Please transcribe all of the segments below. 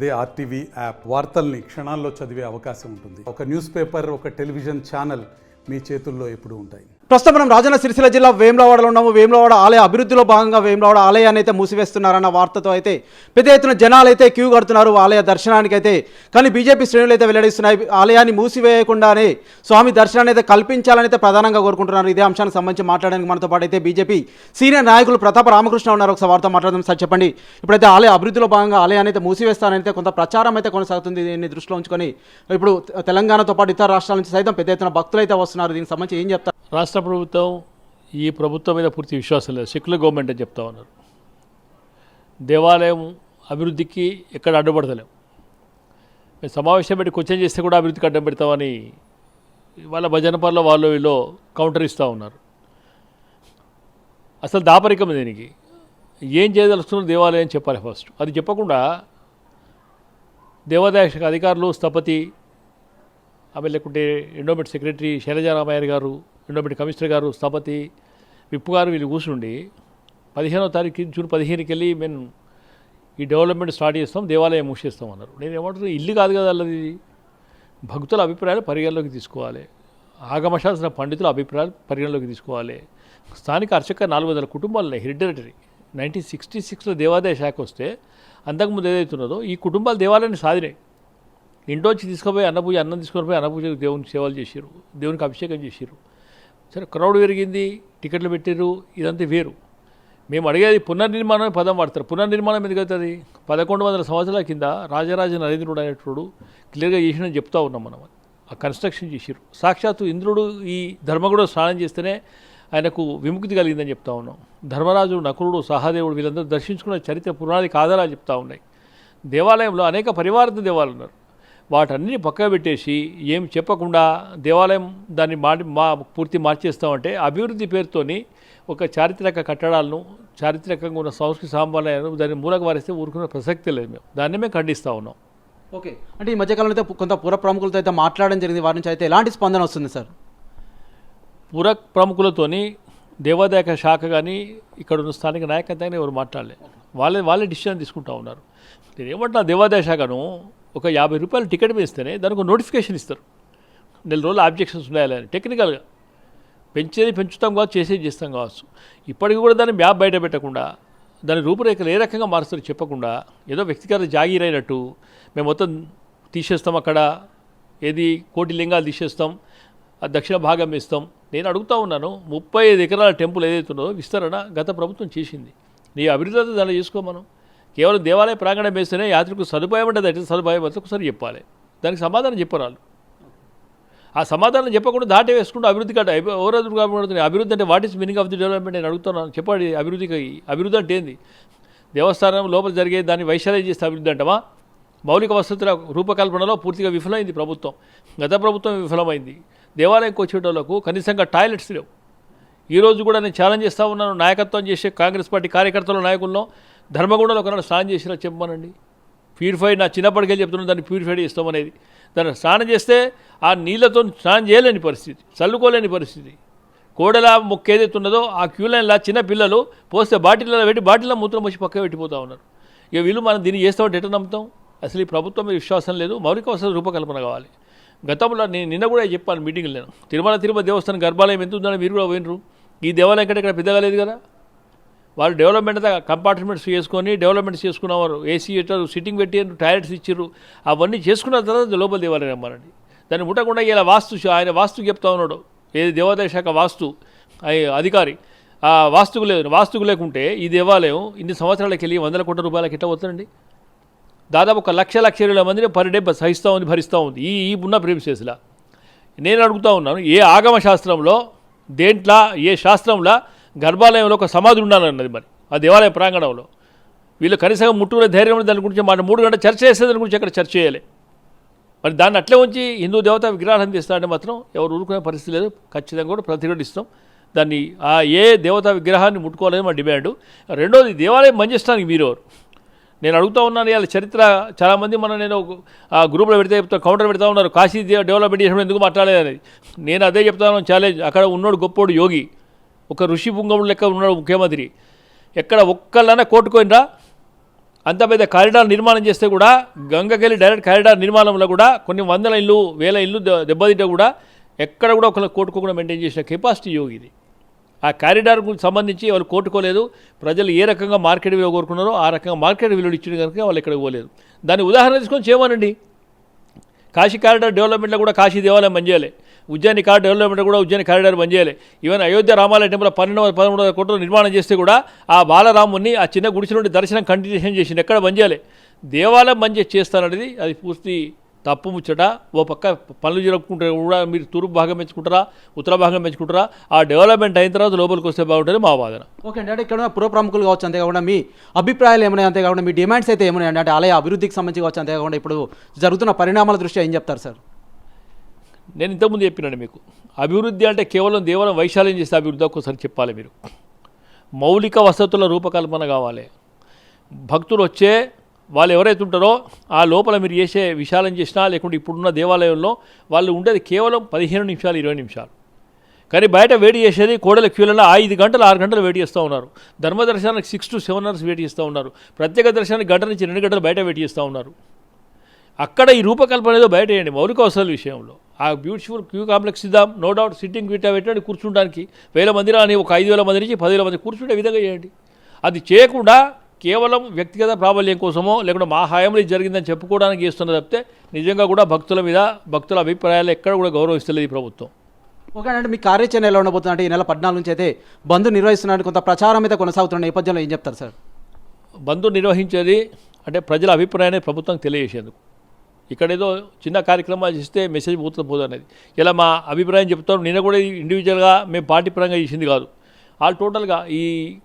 అదే RTV app వార్తల్ని క్షణాల్లో చదివే అవకాశం ఉంటుంది. ఒక న్యూస్ పేపర్, ఒక టెలివిజన్ ఛానల్ మీ చేతుల్లో ఎప్పుడూ ఉంటాయి. ప్రస్తుతం మనం రాజన్న సిరిసిల్ల జిల్లా వేములవాడలో ఉన్నాము. వేములవాడ ఆలయ అభివృద్ధిలో భాగంగా వేములవాడ ఆలయాన్ని అయితే మూసివేస్తున్నారన్న వార్తతో అయితే పెద్ద ఎత్తున జనాలు అయితే క్యూ కడుతున్నారు ఆలయ దర్శనానికి అయితే. కానీ బీజేపీ శ్రేణులు అయితే వెల్లడిస్తున్నాయి, ఆలయాన్ని మూసివేయకుండానే స్వామి దర్శనాన్ని అయితే కల్పించాలని అయితే ప్రధానంగా కోరుకుంటున్నారు. ఇదే అంశానికి సంబంధించి మాట్లాడడానికి మనతో పాటు అయితే బీజేపీ సీనియర్ నాయకులు ప్రతాప రామకృష్ణ ఉన్నారు. ఒకసారి వార్త మాట్లాడదాం. సార్ చెప్పండి, ఇప్పుడైతే ఆలయ అభివృద్ధిలో భాగంగా ఆలయాన్ని అయితే మూసివేస్తానైతే కొంత ప్రచారం అయితే కొనసాగుతుంది. దీన్ని దృష్టిలో ఉంచుకొని ఇప్పుడు తెలంగాణతో పాటు ఇతర రాష్ట్రాల నుంచి సైతం పెద్ద ఎత్తున భక్తులు అయితే వస్తున్నారు. దీనికి సంబంధించి ఏం చెప్తారు? రాష్ట్ర ప్రభుత్వం ఈ ప్రభుత్వం మీద పూర్తి విశ్వాసం లేదు, సెక్యులర్ గవర్నమెంట్ అని చెప్తా ఉన్నారు. దేవాలయం అభివృద్ధికి ఎక్కడ అడ్డుపడతలేము. మేము సమావేశం పెట్టి క్వశ్చన్ చేస్తే కూడా అభివృద్ధికి అడ్డం పెడతామని వాళ్ళ భజన పనుల వాళ్ళు వీళ్ళు కౌంటర్ ఇస్తూ ఉన్నారు. అసలు దాపరికం దీనికి ఏం చేయదలుచుకున్న దేవాలయం చెప్పాలి ఫస్ట్. అది చెప్పకుండా దేవాదాయ శాఖ అధికారులు, స్థపతి, ఆమె లేకుంటే ఎండోమెంట్ సెక్రటరీ శైలజారామయ్య గారు, ఎండోమెంట్ కమిషనర్ గారు, స్థపతి, విప్పు గారు వీళ్ళు కూర్చుండి 15వ తారీఖు జూన్ 15కి వెళ్ళి మేము ఈ డెవలప్మెంట్ స్టార్ట్ చేస్తాం, దేవాలయం మూసేస్తాం అన్నారు. నేను ఏమంటున్నాను, ఇల్లు కాదు కదా అల్లది, భక్తుల అభిప్రాయాలు పరిగణలోకి తీసుకోవాలి, ఆగమశాస్త్ర పండితుల అభిప్రాయాలు పరిగణలోకి తీసుకోవాలి. స్థానిక అర్చక 400 కుటుంబాలు హెరిడిటరీ 1966లో దేవాదాయ శాఖ వస్తే అంతకుముందు ఏదైతున్నదో ఈ కుటుంబాలు దేవాలయాన్ని సాధినాయి. ఇంట్లోంచి తీసుకుపోయి అన్నం తీసుకొని పోయి అన్నపూజకు దేవునికి సేవలు చేసిరు, దేవునికి అభిషేకం చేసిరు. సరే, క్రౌడ్ పెరిగింది, టికెట్లు పెట్టిర్రు, ఇదంతా వేరు. మేము అడిగేది పునర్నిర్మాణం పదం వాడతారు. పునర్నిర్మాణం ఎందుకు అవుతుంది? 1100 సంవత్సరాల కింద రాజరాజ నరేంద్రుడు అనేటోడు క్లియర్గా చేసినని చెప్తా ఉన్నాం మనం. ఆ కన్స్ట్రక్షన్ చేసిరు. సాక్షాత్తు ఇంద్రుడు ఈ ధర్మగుడు స్నానం చేస్తేనే ఆయనకు విముక్తి కలిగిందని చెప్తా ఉన్నాం. ధర్మరాజు, నకులుడు, సహదేవుడు వీళ్ళందరూ దర్శించుకున్న చరిత్ర పురాణానికి ఆధారాలు చెప్తా ఉన్నాయి. దేవాలయంలో అనేక పరివార దేవాలయాలు ఉన్నారు. వాటన్నీ పక్కన పెట్టేసి ఏం చెప్పకుండా దేవాలయం దాన్ని పూర్తి మార్చేస్తామంటే అభివృద్ధి పేరుతోని ఒక చారిత్రక కట్టడాలను, చారిత్రకంగా ఉన్న సంస్కృతి సాంప్రదాయాలను దాన్ని మూలకు వారిస్తే ఊరుకునే ప్రసక్తి లేదు. మేము ఖండిస్తూ ఉన్నాం. ఓకే, అంటే ఈ మధ్యకాలంలో అయితే కొంత పుర ప్రముఖులతో అయితే మాట్లాడడం జరిగింది. వారి నుంచి అయితే ఎలాంటి స్పందన వస్తుంది సార్? పుర ప్రముఖులతోని దేవాదాయ శాఖ కానీ ఇక్కడ ఉన్న స్థానిక నాయకత్వం ఎవరు మాట్లాడలే. వాళ్ళే డిసిషన్ తీసుకుంటూ ఉన్నారు. నేను ఏమంటున్నా, దేవాదాయ శాఖను ఒక 50 రూపాయలు టికెట్ వేస్తేనే దానికి నోటిఫికేషన్ ఇస్తారు, నెల రోజులు ఆబ్జెక్షన్స్ ఉన్నాయని. టెక్నికల్గా పెంచేది పెంచుతాం కావచ్చు, చేసేది చేస్తాం కావచ్చు. ఇప్పటికి కూడా దాన్ని మ్యాప్ బయట పెట్టకుండా, దాని రూపురేఖలు ఏ రకంగా మారుస్తారో చెప్పకుండా, ఏదో వ్యక్తిగత జాగీరైనట్టు మేము మొత్తం తీసేస్తాం, అక్కడ ఏది కోటి లింగాలు తీసేస్తాం, ఆ దక్షిణ భాగం ఇస్తాం. నేను అడుగుతూ ఉన్నాను, 35 ఎకరాల టెంపుల్ ఏదైతుందో విస్తరణ గత ప్రభుత్వం చేసింది. నీ అభివృద్ధి దాన్ని చేసుకో. కేవలం దేవాలయ ప్రాంగణం వేస్తేనే యాత్రికు సదుపాయం ఉంటుంది. అంటే సదుపాయం అంతా ఒకసారి చెప్పాలి, దానికి సమాధానం చెప్పరాలు. ఆ సమాధానం చెప్పకుండా దాటే వేసుకుంటూ అభివృద్ధి కాదు. అభివృద్ధి అంటే what is meaning of the development నేను అడుగుతున్నాను. చెప్పండి, అభివృద్ధి అంటే ఏంది? దేవస్థానం లోపల జరిగే దాన్ని వైశాల్యం చేస్తే అభివృద్ధి అంటమా? మౌలిక వసతుల రూపకల్పనలో పూర్తిగా విఫలమైంది ప్రభుత్వం, గత ప్రభుత్వం విఫలమైంది. దేవాలయంకి వచ్చేటోళ్లకు కనీసంగా టాయిలెట్స్ లేవు. ఈరోజు కూడా నేను ఛాలెంజ్ చేస్తూ ఉన్నాను, నాయకత్వం చేసే కాంగ్రెస్ పార్టీ కార్యకర్తలు, నాయకుల్లో ధర్మగుండంలో ఒకనాడు స్నానం చేసినా చెప్పమనండి. ప్యూరిఫైడ్, నా చిన్నప్పటికెళ్ళి చెప్తున్నాను, దాన్ని ప్యూరిఫైడ్ చేస్తామనేది. దాన్ని స్నానం చేస్తే ఆ నీళ్ళతో స్నానం చేయలేని పరిస్థితి, చల్లుకోలేని పరిస్థితి. కోడల మొక్క ఏదైతే ఉన్నదో ఆ క్యూలైన్లా చిన్న పిల్లలు పోస్తే బాటిల్లో పెట్టి బాటిల్లో మూత్రం వచ్చి పక్క పెట్టిపోతూ ఉన్నారు. ఇక వీళ్ళు మనం దీన్ని చేస్తామంటే ఎట్లా నమ్ముతాం? అసలు ఈ ప్రభుత్వం మీద విశ్వాసం లేదు. మౌలిక వసతుల రూపకల్పన కావాలి. గతంలో నేను నిన్న కూడా చెప్పాను మీటింగ్లో, నేను తిరుమల దేవస్థానం గర్భాలయం ఎంత ఉందని మీరు కూడా పోయినరు. ఈ దేవాలయం కంటే ఇక్కడ పెద్దగా లేదు కదా. వాళ్ళు డెవలప్మెంట్ కంపార్ట్మెంట్స్ చేసుకొని డెవలప్మెంట్స్ చేసుకున్నవారు, ఏసీ ఇచ్చారు, సిట్టింగ్ పెట్టి టాయిలెట్స్ ఇచ్చారు. అవన్నీ చేసుకున్న తర్వాత లోపల దేవాలయం అమ్మారండి. దాన్ని ముట్టకుండా ఇలా ఆయన వాస్తు చెప్తా ఉన్నాడు, ఏది దేవాదాయ శాఖ వాస్తు అధికారి. ఆ వాస్తుకు లేకుంటే ఈ దేవాలయం ఇన్ని సంవత్సరాలకి వెళ్ళి 100 కోట్ల రూపాయలకి ఎట్లా పోతుందండి? దాదాపు 1,20,000 మందిని పర్ డే భరిస్తూ ఉంది ఈ ఉన్న ప్రిమిసెస్లా. నేను అడుగుతూ ఉన్నాను, ఏ ఆగమ శాస్త్రంలో, దేంట్లో, ఏ శాస్త్రంలో గర్భాలయంలో ఒక సమాధి ఉండాలన్నది మరి ఆ దేవాలయ ప్రాంగణంలో? వీళ్ళు కనీసంగా ముట్టుకునే ధైర్యం దాని గురించి మాట 3 గంటలు చర్చ చేస్తే దాని గురించి అక్కడ చర్చ చేయాలి. మరి దాన్ని అట్లే ఉంచి హిందూ దేవత విగ్రహాలను తీస్తారంటే మాత్రం ఎవరు ఊరుకునే పరిస్థితి లేదు. ఖచ్చితంగా కూడా ప్రతిఘటిస్తాం దాన్ని. ఏ దేవతా విగ్రహాన్ని ముట్టుకోవాలని మా డిమాండు. రెండోది, దేవాలయం మంచిస్తానికి మీరెవరు? నేను అడుగుతూ ఉన్నాను. ఇవాళ చరిత్ర చాలామంది నేను గ్రూప్లో పెడితే కౌంటర్ పెడతా ఉన్నారు, కాశీ డెవలప్మెంట్ చేసినప్పుడు ఎందుకు మాట్లాడలేదు. నేను అదే చెప్తాను, ఛాలెంజ్. అక్కడ ఉన్నోడు గొప్పోడు యోగి, ఒక ఋషి పుంగముడు లెక్క ఉన్నాడు ముఖ్యమంత్రి. ఎక్కడ ఒక్కళ్ళైనా కోర్టుకోయినరా? అంత పెద్ద కారిడార్ నిర్మాణం చేస్తే కూడా గంగకెళ్ళి డైరెక్ట్ కారిడార్ నిర్మాణంలో కూడా కొన్ని వందల ఇల్లు వేల ఇల్లు దెబ్బతింటే కూడా ఎక్కడ కూడా ఒక కోటుకోకుండా మెయింటైన్ చేసిన కెపాసిటీ యోగి ఇది. ఆ కారిడార్కు సంబంధించి వాళ్ళు కోట్టుకోలేదు. ప్రజలు ఏ రకంగా మార్కెట్ విలువ కోరుకున్నారో ఆ రకంగా మార్కెట్ విలువ ఇచ్చిన కనుక వాళ్ళు ఎక్కడికి పోలేదు. దాన్ని ఉదాహరణ తీసుకొని చేయమనండి. కాశీ కారిడార్ డెవలప్మెంట్లో కూడా కాశీ దేవాలయం బంద్ చేయాలి. ఉజ్జయిని కార్ డెవలప్మెంట్ కూడా ఉజ్జయిని కారిడార్ బంద్ చేయాలి. ఈవెన్ అయోధ్య రామాలయ టెంపుల్ 1200-1300 కోట్ల నిర్మాణం చేస్తే కూడా ఆ బాలరాముని ఆ చిన్న గుడిసె నుండి దర్శనం కంటిన్యూషన్ చేసింది, ఎక్కడ బంద్ చేయాలి. దేవాలయం బంద్ చేసి చేస్తాననేది అది పూర్తి తప్పు ముచ్చట. ఓ పక్క పనులు జరుపుకుంటారు కూడా మీరు తూర్పు భాగం పెంచుకుంటారా ఉత్తర భాగం పెంచుకుంటారా? ఆ డెవలప్మెంట్ అయిన తర్వాత లోపలికి వస్తే బాగుంటుంది మా వాదన. ఓకే అండి, అంటే ఇక్కడ పుర ప్రముఖులు కావచ్చు, అంతేకాకుండా మీ అభిప్రాయాలు ఏమైనా, అంతేకాకుండా మీ డిమాండ్స్ అయితే ఏమైనా అంటే ఆలయ అభివృద్ధికి సంబంధించి కావచ్చు, అంతేకాకుండా ఇప్పుడు జరుగుతున్న పరిణామాల దృష్ట్యా ఏం చెప్తారు సార్? నేను ఇంతకుముందు చెప్పినాను మీకు, అభివృద్ధి అంటే కేవలం దేవాలయం వైశాల్యం చేస్తే అభివృద్ధి ఒక్కసారి చెప్పాలి. మీరు మౌలిక వసతుల రూపకల్పన కావాలి. భక్తులు వచ్చే వాళ్ళు ఎవరైతే ఉంటారో ఆ లోపల మీరు చేసే విశాలం చేసినా లేకుంటే ఇప్పుడున్న దేవాలయంలో వాళ్ళు ఉండేది కేవలం 15 నిమిషాలు 20 నిమిషాలు. కానీ బయట వెయిట్ చేసేది కోడల క్యూలలో 5 గంటలు 6 గంటలు వెయిట్ చేస్తూ ఉన్నారు. ధర్మ దర్శనానికి 6 to 7 hours వెయిట్ చేస్తూ ఉన్నారు. ప్రత్యేక దర్శనానికి గంట నుంచి 2 గంటలు బయట వెయిట్ చేస్తూ ఉన్నారు. అక్కడ ఈ రూపకల్పన ఏదో బయట వేయండి. మౌలిక అవసరాల విషయంలో ఆ బ్యూటిఫుల్ క్యూ కాంప్లెక్స్ ఇద్దాం, నో డౌట్ సిట్టింగ్ క్యూటా పెట్టండి, కూర్చుంటానికి 1000 మంది రాని ఒక 5000 మంది నుంచి 10,000 మంది కూర్చుంటే విధంగా చేయండి. అది చేయకుండా కేవలం వ్యక్తిగత ప్రాబల్యం కోసమో లేకుంటే మా హాయంలో ఇది జరిగిందని చెప్పుకోవడానికి చేస్తున్నది తప్పితే నిజంగా కూడా భక్తుల మీద భక్తుల అభిప్రాయాలు ఎక్కడ కూడా గౌరవిస్తలేదు ఈ ప్రభుత్వం. ఓకే అంటే మీ కార్యాచరణ ఎలా ఉండబోతుంది? అంటే ఈ నెల 14 నుంచి అయితే బంద్ నిర్వహిస్తున్నట్టు కొంత ప్రచారం అయితే కొనసాగుతున్న నేపథ్యంలో ఏం చెప్తారు సార్? బంద్ నిర్వహించేది అంటే ప్రజల అభిప్రాయాన్ని ప్రభుత్వం తెలియజేసేందుకు. ఇక్కడేదో చిన్న కార్యక్రమాలు చేస్తే మెసేజ్ పోతుంది అనేది. ఇలా మా అభిప్రాయం చెప్తాను. నిన్న కూడా ఇండివిజువల్గా మేము పార్టీ పరంగా చేసింది కాదు. ఆల్ టోటల్గా ఈ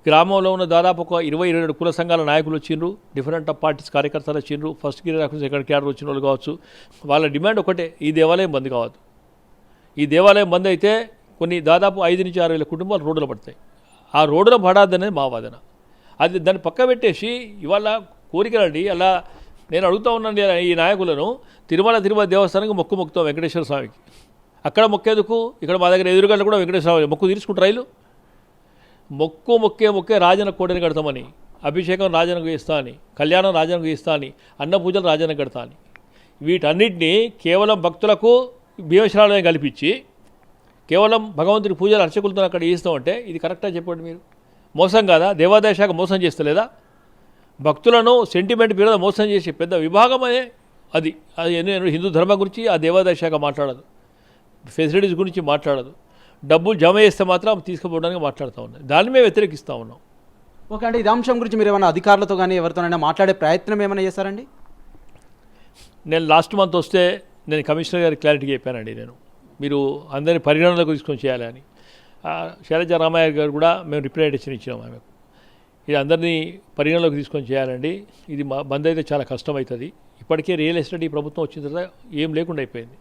గ్రామంలో ఉన్న దాదాపు ఒక 20-22 కుల సంఘాల నాయకులు వచ్చిండ్రు, డిఫరెంట్ ఆఫ్ పార్టీస్ కార్యకర్తలు వచ్చిండ్రు, ఫస్ట్ గిరి రాకుండా సెకండ్ క్యాడర్ వచ్చిన వాళ్ళు కావచ్చు. వాళ్ళ డిమాండ్ ఒకటే, ఈ దేవాలయం బంద్ కావద్దు. ఈ దేవాలయం బంద్ అయితే కొన్ని దాదాపు 5 నుంచి 6 వేల కుటుంబాలు రోడ్డులో పడతాయి. ఆ రోడ్డులో పడద్దనేది మా వాదన. అది దాన్ని పక్క పెట్టేసి ఇవాళ కోరికలండి. అలా నేను అడుగుతూ ఉన్నాను ఈ నాయకులను, తిరుమల దేవస్థానానికి మొక్కుతాం వెంకటేశ్వర స్వామికి. అక్కడ మొక్కేందుకు ఇక్కడ మా దగ్గర ఎదురుగడ్డ కూడా వెంకటేశ్వర స్వామి మొక్కు తీసుకుంటారు. రైలు మొక్కే రాజన కోటని కడతామని, అభిషేకం రాజనకు ఇస్తా అని, కళ్యాణం రాజనకు ఇస్తా అని, అన్న పూజలు రాజనకు కడతా అని, వీటన్నిటినీ కేవలం భక్తులకు భీమేశ్వరాలయం కల్పించి కేవలం భగవంతుడి పూజలు అర్చకులతో అక్కడ చేస్తామంటే ఇది కరెక్టా చెప్పండి మీరు? మోసం కాదా? దేవాదాయ శాఖ మోసం చేస్తలేదా? భక్తులను సెంటిమెంట్ పేరుతో మోసం చేసే పెద్ద విభాగమే అది. హిందూ ధర్మం గురించి ఆ దేవాదాయ శాఖ మాట్లాడదు, ఫెసిలిటీస్ గురించి మాట్లాడదు, డబ్బులు జమ చేస్తే మాత్రం తీసుకుపోవడానికి మాట్లాడుతూ ఉన్నాయి. దాన్ని మేము వ్యతిరేకిస్తూ ఉన్నాం. ఓకే అంటే ఇది అంశం గురించి మీరు ఏమైనా అధికారులతో కానీ ఎవరితోనైనా మాట్లాడే ప్రయత్నం ఏమైనా చేశారండి? నేను లాస్ట్ మంత్ వస్తే నేను కమిషనర్ గారికి క్లారిటీ చెప్పానండి. మీరు అందరినీ పరిగణనలోకి తీసుకొని చేయాలని. శైలజ రామయ్య గారు కూడా మేము రిప్రజెంటేషన్ ఇచ్చినాం ఆమెకు. ఇది అందరినీ పరిగణలోకి తీసుకొని చేయాలండి. ఇది బంద్ అయితే చాలా కష్టమవుతుంది. ఇప్పటికే రియల్ ఎస్టేట్ ఈ ప్రభుత్వం వచ్చిన తర్వాత ఏం లేకుండా అయిపోయింది.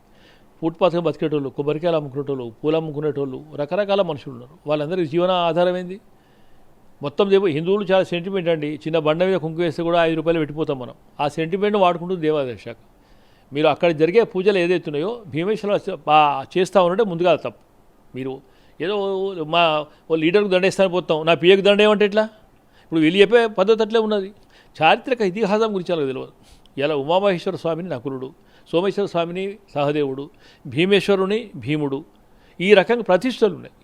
ఫుట్పాత్గా బతికేటోళ్ళు, కొబ్బరికాయలు అమ్ముకునేటోళ్ళు, పూలు అమ్ముకునేటోళ్ళు, రకరకాల మనుషులు ఉన్నారు. వాళ్ళందరికీ జీవన ఆధారం ఏంది? మొత్తం హిందువులు చాలా సెంటిమెంట్ అండి. చిన్న బండ మీద కుంకు వేస్తే కూడా 5 రూపాయలు పెట్టిపోతాం మనం. ఆ సెంటిమెంట్ను వాడుకుంటుంది దేవాదాయ శాఖ. మీరు అక్కడ జరిగే పూజలు ఏదైతున్నాయో భీమేశ్వర చేస్తూ ఉంటే ముందుగా తప్పు. మీరు ఏదో మా లీడర్కు దండేస్తాను పోతాం, నా పిఏకు దండ ఏమంటే ఎట్లా? ఇప్పుడు వీళ్ళు చెప్పే పద్ధతి అట్లే ఉన్నది. చారిత్రక ఇతిహాసం గురించి వాళ్ళకి తెలియదు. ఇలా ఉమామహేశ్వర స్వామిని నకులుడు, సోమేశ్వర స్వామిని సహదేవుడు, భీమేశ్వరుని భీముడు, ఈ రకంగా ప్రతిష్టలు ఉన్నాయి.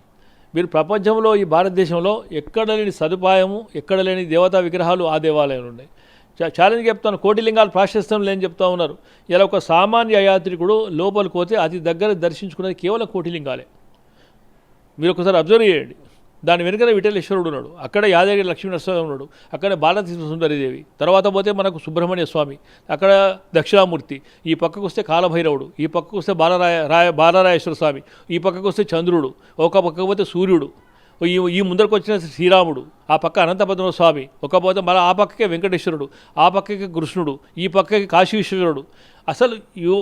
మీరు ప్రపంచంలో ఈ భారతదేశంలో ఎక్కడ లేని సదుపాయము, ఎక్కడ లేని దేవతా విగ్రహాలు ఆ దేవాలయాలు ఉన్నాయి. ఛాలెంజ్ చెప్తాను, కోటిలింగాలు ప్రాశస్త్యం లేని చెప్తా ఉన్నారు. ఇలా ఒక సామాన్య యాత్రికుడు లోపలికి పోతే అతి దగ్గర దర్శించుకునేది కేవలం కోటిలింగాలే. మీరు ఒకసారి అబ్జర్వ్ చేయండి. దాని వెనుకనే విఠలేశ్వరుడు ఉన్నాడు, అక్కడ యాదగిరి లక్ష్మీనరసింహ ఉన్నాడు, అక్కడ బాలతీర్థ సుందరీదేవి, తర్వాత పోతే మనకు సుబ్రహ్మణ్య స్వామి, అక్కడ దక్షిణామూర్తి, ఈ పక్కకు వస్తే కాలభైరవుడు, ఈ పక్కకు వస్తే బాలరాయేశ్వర స్వామి, ఈ పక్కకు వస్తే చంద్రుడు, ఒక పక్కకు పోతే సూర్యుడు, ఈ ముందరకు వచ్చిన శ్రీరాముడు, ఆ పక్క అనంతపద్మ స్వామి, ఒక పోతే మళ్ళీ ఆ పక్కకే వెంకటేశ్వరుడు, ఆ పక్కకి కృష్ణుడు, ఈ పక్కకి కాశీశ్వరుడు. అసలు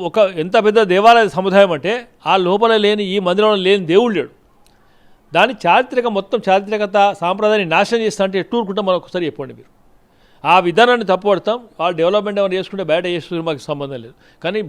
ఒక ఎంత పెద్ద దేవాలయ సముదాయం అంటే ఆ లోపల లేని, ఈ మందిరంలో లేని దేవుడు లేడు. దాని మొత్తం చారిత్రకత సాంప్రదాయాన్ని నాశనం చేస్తా అంటే ఎట్టు ఊరుకుంటాం మనం ఒకసారి చెప్పండి మీరు. ఆ విధానాన్ని తప్పుపడతాం. వాళ్ళు డెవలప్మెంట్ ఏమైనా చేసుకుంటే బయట చేసుకుంటే మాకు సంబంధం లేదు. కానీ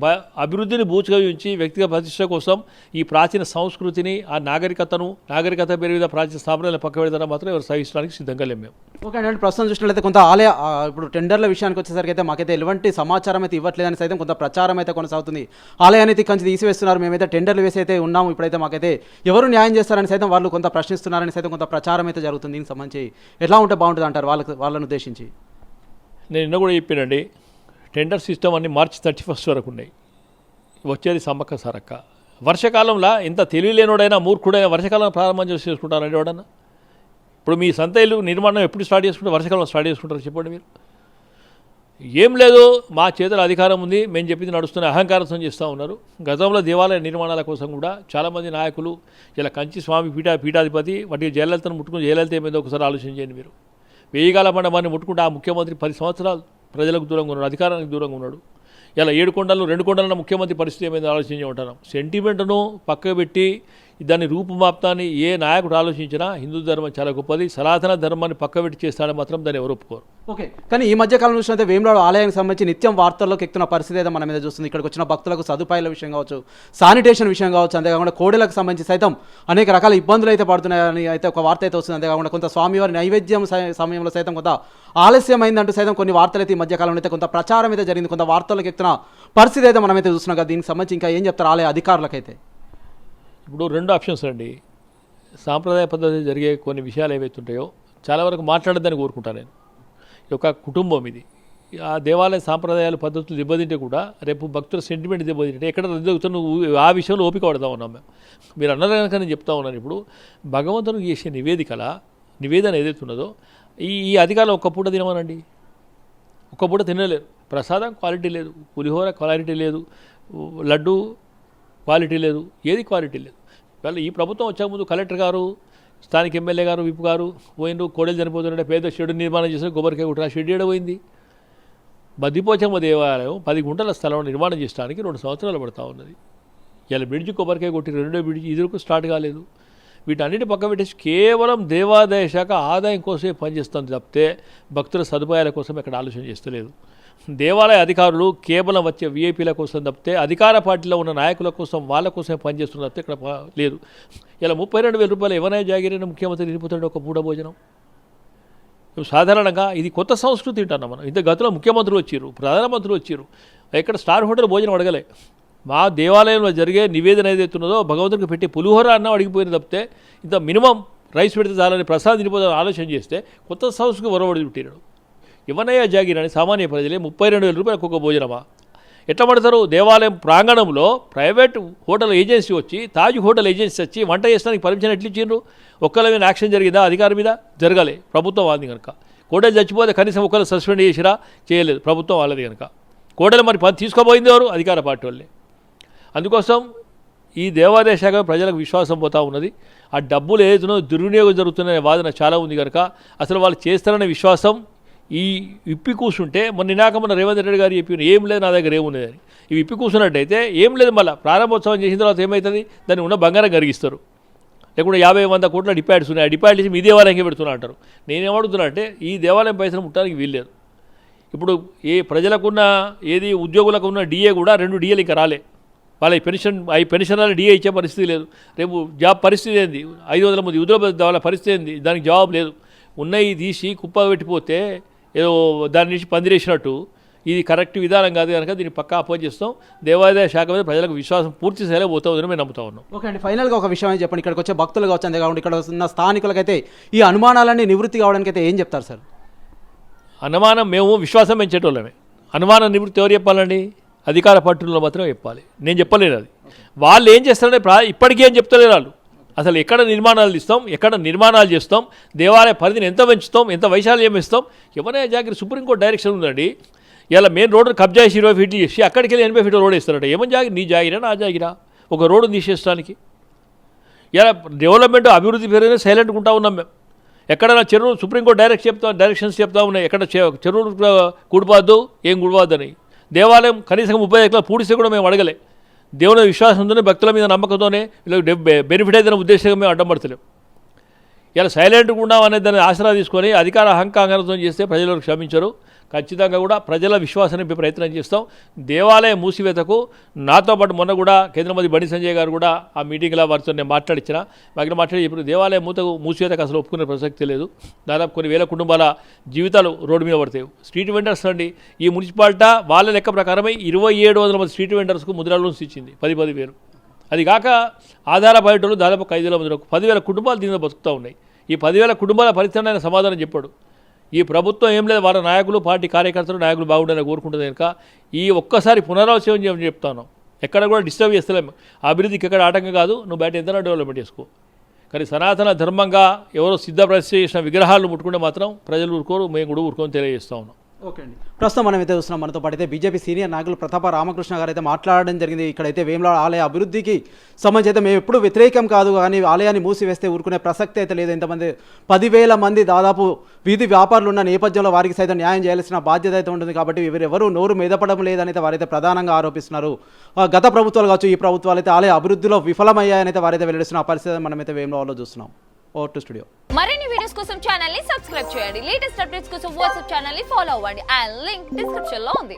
అభివృద్ధిని బూచిగా ఉంచి వ్యక్తిగత ప్రతిష్ట కోసం ఈ ప్రాచీన సంస్కృతిని, ఆ నాగరికత పెరిగిన ప్రాచీన స్థాపనలు పక్క పెడతారా మాత్రం ఎవరు సహించడానికి సిద్ధంగా లేము మేము. ఓకే అండి, ప్రస్తుతం చూసినట్లయితే కొంత ఆలయ ఇప్పుడు టెండర్ల విషయానికి వచ్చేసరికి అయితే మాకైతే ఎలాంటి సమాచారం అయితే ఇవ్వట్లేదని సైతం కొంత ప్రచారం అయితే కొనసాగుతుంది. ఆలయాన్ని అయితే కంచి తీసివేస్తున్నారు, మేమైతే టెండర్లు వేసి అయితే ఉన్నాము, ఇప్పుడైతే మాకైతే ఎవరు న్యాయం చేస్తారని సైతం వాళ్ళు కొంత ప్రశ్నిస్తున్నారని సైతం కొంత ప్రచారం అయితే జరుగుతుంది. దీనికి సంబంధించి ఎట్లా ఉంటే బాగుంటుంది అంటారు వాళ్ళను ఉద్దేశించి? నేను నిన్న కూడా చెప్పానండి, టెండర్ సిస్టమ్ అన్ని మార్చి 31 వరకు ఉన్నాయి. వచ్చేది సమ్మక్క సారక్క. వర్షాకాలంలో ఎంత తెలియలేనోడైనా మూర్ఖుడైనా వర్షాకాలం ప్రారంభం చేసుకుంటారండి ఎవడన్నా? ఇప్పుడు మీ సొంత ఇల్లు నిర్మాణం ఎప్పుడు స్టార్ట్ చేసుకుంటారు? వర్షాకాలం స్టార్ట్ చేసుకుంటారు చెప్పండి మీరు. ఏం లేదు, మా చేతుల అధికారం ఉంది, మేము చెప్పింది నడుస్తున్న అహంకారం చేస్తూ ఉన్నారు. గతంలో దేవాలయ నిర్మాణాల కోసం కూడా చాలామంది నాయకులు, ఇలా కంచి స్వామి పీఠాధిపతి వాటికి జయలలితను ముట్టుకుని జయలలిత ఏమైందో ఒకసారి ఆలోచన చేయండి మీరు. 1000 కాల మండపాన్ని ముట్టుకుంటే ఆ ముఖ్యమంత్రి 10 సంవత్సరాలు ప్రజలకు దూరంగా ఉన్నాడు, అధికారానికి దూరంగా ఉన్నాడు. ఇలా 7 కొండలు 2 కొండల ముఖ్యమంత్రి పరిస్థితి ఏమైందో ఆలోచించి ఉంటాను. సెంటిమెంట్ను పక్కకు పెట్టి దాన్ని రూపుమాప్తాన్ని ఏ నాయకుడు ఆలోచించినా హిందూ ధర్మం చాలా గొప్పది, సనాతన ధర్మాన్ని పక్కబెట్టి చేస్తాడని మాత్రం దాన్ని ఎవరు ఒప్పుకోరు. ఓకే, కానీ ఈ మధ్య కాలం చూసినట్లయితే వేములవాడ ఆలయానికి సంబంధించి నిత్యం వార్తల్లోకి ఎక్కుతున్న పరిస్థితి అయితే మన మీద చూస్తుంది. ఇక్కడికి వచ్చిన భక్తులకు సదుపాయాల విషయం కావచ్చు, శానిటేషన్ విషయం కావచ్చు, అంతేకాకుండా కోడెలకు సంబంధించి సైతం అనేక రకాల ఇబ్బందులు అయితే పడుతున్నాయని అయితే ఒక వార్త అయితే వస్తుంది. అంతేకాకుండా కొంత స్వామివారి నైవేద్యం సమయంలో సైతం కొంత ఆలస్యమైందంటూ సైతం కొన్ని వార్తలు అయితే ఈ మధ్య కాలంలో అయితే కొంత ప్రచారం అయితే జరిగింది, కొంత వార్తల్లోకి ఎక్కుతున్న పరిస్థితి అయితే మనమైతే చూస్తున్నాం కదా. దీనికి సంబంధించి ఇంకా ఏం చెప్తారు ఆలయ అధికారులకైతే? ఇప్పుడు 2 ఆప్షన్స్ అండి. సాంప్రదాయ పద్ధతి జరిగే కొన్ని విషయాలు ఏవైతే ఉంటాయో చాలా వరకు మాట్లాడద్దని కోరుకుంటాను నేను. ఈ యొక్క కుటుంబం ఇది, ఆ దేవాలయ సాంప్రదాయాలు పద్ధతులు దెబ్బతింటే కూడా రేపు భక్తుల సెంటిమెంట్ దెబ్బతింటే ఎక్కడ జరుగుతున్న ఆ విషయంలో ఓపిక పడతా ఉన్నాం మేము. మీరు అన్నారు కనుక నేను చెప్తా ఉన్నాను. ఇప్పుడు భగవంతునికి చేసే నివేదన ఏదైతే ఉన్నదో ఈ అధికారులు ఒక్క పూట తినమనండి, ఒక్క పూట తినలేరు. ప్రసాదం క్వాలిటీ లేదు, పులిహోర క్వాలిటీ లేదు, లడ్డు క్వాలిటీ లేదు, ఏది క్వాలిటీ లేదు. వాళ్ళు ఈ ప్రభుత్వం వచ్చే ముందు కలెక్టర్ గారు, స్థానిక ఎమ్మెల్యే గారు, విప్ గారు పోయిండు, కోడలు చనిపోతుంటే పేద షెడ్ నిర్మాణం చేసి కొబ్బరికాయ కుట్ర ఆ షెడ్ పోయింది. బద్దిపోచమ్మ దేవాలయం 10 గుంటల స్థలం నిర్మాణం చేయడానికి 2 సంవత్సరాలు పడుతూ ఉన్నది. ఇలా బ్రిడ్జి కొబ్బరికాయ కొట్టి 2వ బ్రిడ్జి ఇదివరకు స్టార్ట్ కాలేదు. వీటన్నిటి పక్క పెట్టేసి కేవలం దేవాదాయ శాఖ ఆదాయం కోసమే పనిచేస్తుంది తప్పితే భక్తుల సదుపాయాల కోసం ఎక్కడ ఆలోచన చేస్తలేదు. దేవాలయ అధికారులు కేవలం వచ్చే వీఐపీల కోసం తప్పితే అధికార పార్టీలో ఉన్న నాయకుల కోసం వాళ్ళ కోసమే పనిచేస్తున్న తప్పితే ఇక్కడ లేదు. ఇలా 32,000 రూపాయలు ఎవరైనా జాగిరైన ముఖ్యమంత్రి తిరిగిపోతాడు ఒక పూట భోజనం. సాధారణంగా ఇది కొత్త సంస్కృతి అంటున్నాం మనం. ఇంత గతంలో ముఖ్యమంత్రులు వచ్చారు, ప్రధానమంత్రులు వచ్చారు, ఎక్కడ స్టార్ హోటల్ భోజనం అడగలే. మా దేవాలయంలో జరిగే నివేదన ఏదైతే ఉన్నదో భగవంతుడికి పెట్టి పులిహోర అన్నం అడిగిపోయిన తప్పితే ఇంత మినిమం రైస్ పెడితే చాలని ప్రసాదం తినిపోతామని ఆలోచన చేస్తే కొత్త సంస్కృతి వరవడి పెట్టినాడు. ఇవన్నయ్య జాగిరని సామాన్య ప్రజలే 32,000 రూపాయలకు ఒక భోజనమా ఎట్లా పడతారు? దేవాలయం ప్రాంగణంలో ప్రైవేట్ హోటల్ ఏజెన్సీ వచ్చి, తాజ్ హోటల్ ఏజెన్సీ వచ్చి వంట చేసడానికి పర్మిషన్ ఎట్లు ఇచ్చిండ్రు? ఒక్కళ్ళ మీద యాక్షన్ జరిగిందా? అధికారి మీద జరగాలి, ప్రభుత్వం వాళ్ళది కనుక. కోడలు చచ్చిపోతే కనీసం ఒకళ్ళు సస్పెండ్ చేసిరా? చేయలేదు, ప్రభుత్వం వాళ్ళది కనుక. కోడలు మరి పని తీసుకోబోయింది ఎవరు? అధికార పార్టీ వాళ్ళే. అందుకోసం ఈ దేవాదాయ శాఖ ప్రజలకు విశ్వాసం పోతూ ఉన్నది. ఆ డబ్బులు ఏదైతుందో దుర్వినియోగం జరుగుతుందనే వాదన చాలా ఉంది కనుక అసలు వాళ్ళు చేస్తారనే విశ్వాసం ఈ ఇప్పి కూర్చుంటే మొన్న రేవంత్ రెడ్డి గారు చెప్పిన ఏం లేదు నా దగ్గర ఏమున్నదని. ఇవి ఇప్పి కూర్చున్నట్టయితే ఏం లేదు, మళ్ళీ ప్రారంభోత్సవం చేసిన తర్వాత ఏమవుతుంది? దాన్ని ఉన్న బంగారం కరిగిస్తారు. లేకుంటే 50-100 కోట్ల డిపాజిట్స్ ఉన్నాయి, ఆ డిపాజిట్స్ మీ దేవాలయంకి పెడుతున్నా అంటారు. నేనేమడుగుతున్నా అంటే ఈ దేవాలయం పైసలు ముట్టడానికి వీల్లేదు. ఇప్పుడు ఏ ప్రజలకున్న ఏది ఉద్యోగులకు ఉన్న డిఏ కూడా 2 డిఏలు ఇంకా రాలే. వాళ్ళ పెన్షన్ల డిఏ ఇచ్చే పరిస్థితి లేదు. రేపు జాబ్ పరిస్థితి ఏంది? 500 మంది ఉద్యోగ వాళ్ళ పరిస్థితి ఏంది? దానికి జవాబు లేదు. ఉన్నాయి తీసి కుప్ప పెట్టిపోతే ఏదో దాని నుంచి పందిరేసినట్టు ఇది కరెక్ట్ విధానం కాదు కనుక దీన్ని పక్కా అపోజ్ చేస్తాం. దేవాదాయ శాఖ మీద ప్రజలకు విశ్వాసం పూర్తి స్థాయిలో పోతుందని మేము నమ్ముతా ఉన్నాం. ఓకే అండి, ఫైనల్గా ఒక విషయం అని చెప్పండి. ఇక్కడికి వచ్చే భక్తులు కావచ్చు, అంతేకాకుండా ఇక్కడ ఉన్న స్థానికులకైతే ఈ అనుమానాలన్నీ నివృత్తి కావడానికి అయితే ఏం చెప్తారు సార్? అనుమానం మేము విశ్వాసం పెంచేటోళ్ళమే. అనుమానం నివృత్తి ఎవరు చెప్పాలండి? అధికార పార్టీలో మాత్రమే చెప్పాలి. నేను చెప్పలేను అది. వాళ్ళు ఏం చేస్తారంటే ఇప్పటికీ ఏం చెప్తలేరు వాళ్ళు. అసలు ఎక్కడ నిర్మాణాలు ఇస్తాం, ఎక్కడ నిర్మాణాలు చేస్తాం, దేవాలయ పరిధిని ఎంత పెంచుతాం, ఎంత వైశాల్యం ఇస్తాం, ఎవరైనా జాగ్రత్త. సుప్రీంకోర్టు డైరెక్షన్ ఉందండి. ఇలా మెయిన్ రోడ్డు కబ్జా చేసి 20 ఫీట్లు చేసి అక్కడికి వెళ్ళి 80 ఫీట్లు రోడ్ వేస్తారట. ఏమని జాగిరి? నీ జాగిరా నా జాగిరా? ఒక రోడ్డును తీసేయడానికి. ఇలా డెవలప్మెంట్ అభివృద్ధి పెరిగిన సైలెంట్గా ఉంటా ఉన్నాం మేము. ఎక్కడైనా చెరువులు సుప్రీంకోర్టు డైరెక్షన్స్ చెప్తా ఉన్నాయి, ఎక్కడ చెరువులు కూడిపోద్దు, ఏం కూడిపోద్దు అని. దేవాలయం కనీసం 30 ఎకరాలు పూడిస్తే కూడా మేము అడగలే. దేవుని విశ్వాసంతోనే, భక్తుల మీద నమ్మకంతోనే, ఇలా బెనిఫిట్ అయితే ఉద్దేశంగా మేము అడ్డం పడతలేం. ఇలా సైలెంట్గా ఉన్నామనే దాన్ని ఆసరా తీసుకొని అధికార అహంకారంతో చేస్తే ప్రజలకు క్షమించరు. ఖచ్చితంగా కూడా ప్రజల విశ్వాసాన్ని ప్రయత్నం చేస్తాం. దేవాలయ మూసివేతకు నాతో పాటు మొన్న కూడా కేంద్ర మంత్రి బండి సంజయ్ గారు కూడా ఆ మీటింగ్లో వారితో నేను మాట్లాడి ఇప్పుడు దేవాలయ మూసివేతకు అసలు ఒప్పుకునే ప్రసక్తి లేదు. దాదాపు కొన్ని వేల కుటుంబాల జీవితాలు రోడ్డు మీద పడతాయి. స్ట్రీట్ వెండర్స్ అండి, ఈ మున్సిపాలిటీ వాళ్ళ లెక్క ప్రకారమే 2700 మంది స్ట్రీట్ వెండర్స్కు ముద్రా లోన్స్ ఇచ్చింది 10,000. అది కాక ఆధారపడేటోళ్ళు దాదాపు 5,000 మంది, 10,000 కుటుంబాలు దీనిలో బతుకుతూ ఉన్నాయి. ఈ 10,000 కుటుంబాల పరిస్థితి ఆయన సమాధానం చెప్పాడు. ఈ ప్రభుత్వం ఏం లేదు, వాళ్ళ నాయకులు పార్టీ కార్యకర్తలు నాయకులు బాగుండాలని కోరుకుంటుంది కనుక ఈ ఒక్కసారి పునరావసరం చేయమని చెప్తాను. ఎక్కడ కూడా డిస్టర్బ్ చేస్తలేము. అభివృద్ధికి ఎక్కడ ఆటంకం కాదు, నువ్వు బయట ఎంత డెవలప్మెంట్ చేసుకో. కానీ సనాతన ధర్మంగా ఎవరో సిద్ధప్రతిష్ఠ చేసిన విగ్రహాలను ముట్టుకుంటే మాత్రం ప్రజలు ఊరుకోరు, మేము కూడా ఊరుకొని తెలియజేస్తా ఉన్నాం. ఓకే అండి. ప్రస్తుతం మనం అయితే చూస్తున్నాం, మనతో పాటు అయితే బీజేపీ సీనియర్ నాయకులు ప్రతాప రామకృష్ణ గారు అయితే మాట్లాడడం జరిగింది. ఇక్కడైతే వేములవాడ ఆలయ అభివృద్ధికి సంబంధించి అయితే మేము ఎప్పుడు వ్యతిరేకం కాదు, కానీ ఆలయాన్ని మూసివేస్తే ఊరుకునే ప్రసక్తి అయితే లేదు. ఇంతమంది 10,000 మంది దాదాపు వీధి వ్యాపారులు ఉన్న నేపథ్యంలో వారికి సైతం న్యాయం చేయాల్సిన బాధ్యత అయితే ఉంటుంది. కాబట్టి ఎవరు నోరు మెదపడం లేదని అయితే వారైతే ప్రధానంగా ఆరోపిస్తున్నారు. గత ప్రభుత్వాలు కావచ్చు, ఈ ప్రభుత్వాలు అయితే ఆలయ అభివృద్ధిలో విఫలమయ్యాయని అయితే వారైతే వెల్లడిస్తున్న పరిస్థితి మనమైతే వేములవాడలో చూస్తున్నాం. Over to studio. మరిన్ని వీడియోస్ కోసం ఛానల్ ని సబ్స్క్రైబ్ చేయండి. లేటెస్ట్ అప్డేట్స్ కోసం వాట్సాప్ ఛానల్ ని ఫాలో అవ్వండి. అండ్ లింక్ డిస్క్రిప్షన్ లో ఉంది.